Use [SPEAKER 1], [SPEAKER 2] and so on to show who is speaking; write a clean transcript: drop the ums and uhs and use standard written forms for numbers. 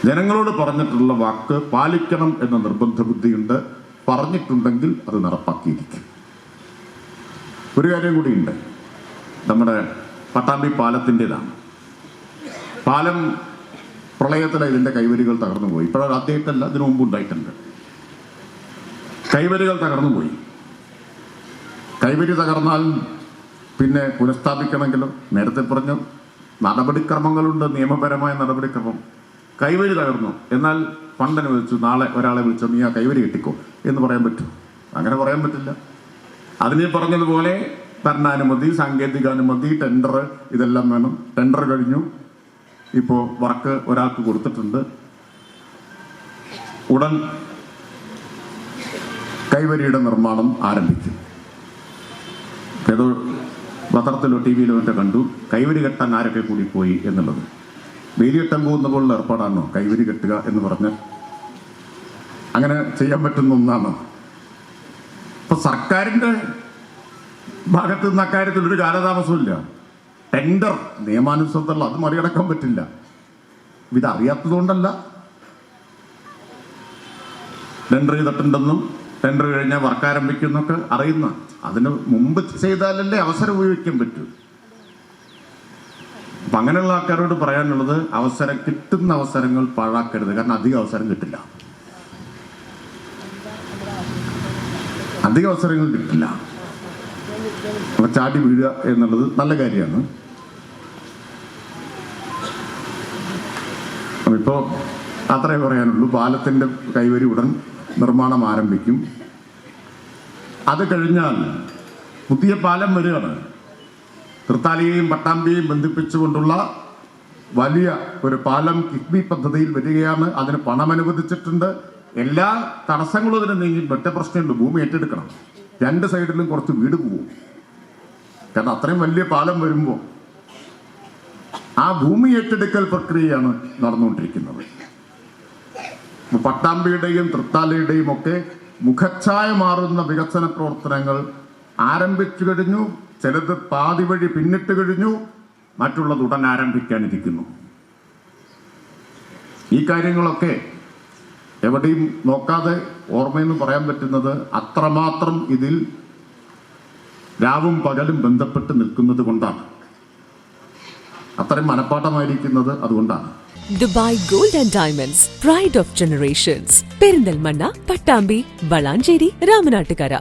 [SPEAKER 1] ജനങ്ങളോട് പറഞ്ഞിട്ടുള്ള വാക്ക് പാലിക്കണം എന്ന നിർബന്ധ ബുദ്ധിയുണ്ട്. പറഞ്ഞിട്ടുണ്ടെങ്കിൽ അത് നടപ്പാക്കിയിരിക്കും. ഒരു കാര്യം കൂടിയുണ്ട്, നമ്മുടെ പട്ടാമ്പി പാലത്തിൻ്റെതാണ്. പാലം പ്രളയത്തിലെ ഇതിൻ്റെ കൈവരികൾ തകർന്നു പോയി. ഇപ്പോഴത് ആദ്യമായിട്ടല്ല, ഇതിനു മുമ്പ് ഉണ്ടായിട്ടുണ്ട്. കൈവരികൾ തകർന്നു പോയി. കൈവരി തകർന്നാൽ പിന്നെ പുനഃസ്ഥാപിക്കണമെങ്കിലും നേരത്തെ പറഞ്ഞു നടപടിക്രമങ്ങളുണ്ട്, നിയമപരമായ നടപടിക്രമം. കൈവരി തകർന്നു, എന്നാൽ ഫണ്ട് അനുവദിച്ചു, നാളെ ഒരാളെ വിളിച്ചു നീ ആ കൈവരി കെട്ടിക്കോ എന്ന് പറയാൻ പറ്റും? അങ്ങനെ പറയാൻ പറ്റില്ല. അതിന് പറഞ്ഞതുപോലെ ഭരണാനുമതി, സാങ്കേതികാനുമതി, ടെൻഡർ ഇതെല്ലാം വേണം. ടെൻഡർ കഴിഞ്ഞു, ഇപ്പോൾ വർക്ക് ഒരാൾക്ക് കൊടുത്തിട്ടുണ്ട്. ഉടൻ കൈവരിയുടെ നിർമ്മാണം ആരംഭിക്കും. ഏതോ പത്രത്തിലോ ടി വിയിലോ മറ്റോ കണ്ടു കൈവരി കെട്ടാൻ ആരൊക്കെ കൂടി പോയി എന്നുള്ളത്. വേലിയെട്ടാൻ പോകുന്ന പോലുള്ള ഏർപ്പാടാണോ കൈവരി കെട്ടുക എന്ന് പറഞ്ഞ്? അങ്ങനെ ചെയ്യാൻ പറ്റുന്ന ഒന്നാണ്. ഇപ്പൊ സർക്കാരിന്റെ ഭാഗത്ത് നിന്ന് അക്കാര്യത്തിൽ ഒരു കാലതാമസമില്ല. ടെൻഡർ നിയമാനുസൃതമല്ല, അത് മറികടക്കാൻ പറ്റില്ല. ഇതറിയാത്തതുകൊണ്ടല്ല. ടെൻഡർ ചെയ്തിട്ടുണ്ടെന്നും ടെൻഡർ കഴിഞ്ഞാൽ വർക്ക് ആരംഭിക്കുന്നൊക്കെ അറിയുന്ന, അതിന് മുമ്പ് ചെയ്താലല്ലേ അവസരം ഉപയോഗിക്കാൻ പറ്റൂ. അപ്പം അങ്ങനെയുള്ള ആൾക്കാരോട് പറയാനുള്ളത്, കിട്ടുന്ന അവസരങ്ങൾ പാഴാക്കരുത്. കാരണം അധികം അവസരം കിട്ടില്ല, അധികം അവസരങ്ങൾ കിട്ടില്ല. അപ്പം ചാടി വീഴുക എന്നുള്ളത് നല്ല കാര്യമാണ്. ഇപ്പോൾ അത്രേ പറയാനുള്ളൂ. പാലത്തിൻ്റെ കൈവരി ഉടൻ നിർമ്മാണം ആരംഭിക്കും. അത് കഴിഞ്ഞാൽ പുതിയ പാലം വരികയാണ്. തൃത്താലയെയും പട്ടാമ്പിയെയും ബന്ധിപ്പിച്ചുകൊണ്ടുള്ള വലിയ ഒരു പാലം കിഫ്ബി പദ്ധതിയിൽ വരികയാണ്. അതിന് പണം അനുവദിച്ചിട്ടുണ്ട്. എല്ലാ തടസ്സങ്ങളും അതിന് നീങ്ങി. ഒറ്റ പ്രശ്നമുണ്ട്, ഭൂമി ഏറ്റെടുക്കണം. രണ്ട് സൈഡിലും കുറച്ച് വീട് പോകും. കാരണം അത്രയും വലിയ പാലം വരുമ്പോൾ ആ ഭൂമി ഏറ്റെടുക്കൽ പ്രക്രിയയാണ് നടന്നുകൊണ്ടിരിക്കുന്നത്. പട്ടാമ്പിയുടെയും തൃത്താലയുടെയും ഒക്കെ മുഖച്ഛായ മാറുന്ന വികസന പ്രവർത്തനങ്ങൾ ആരംഭിച്ചു കഴിഞ്ഞു. ചിലത് പാതി വഴി പിന്നിട്ട് കഴിഞ്ഞു, മറ്റുള്ളത് ഉടൻ ആരംഭിക്കാനിരിക്കുന്നു. ഈ കാര്യങ്ങളൊക്കെ എവിടെയും നോക്കാതെ ഓർമ്മയെന്ന് പറയാൻ പറ്റുന്നത് അത്രമാത്രം ഇതിൽ രാവും പകലും ബന്ധപ്പെട്ട് നിൽക്കുന്നത് കൊണ്ടാണ്. അത്രയും മനപ്പാഠമായിരിക്കുന്നത് അതുകൊണ്ടാണ്.
[SPEAKER 2] Dubai gold and diamonds, pride of generations, Perinthalmanna, Pattambi, Valanchery, Ramanattukara.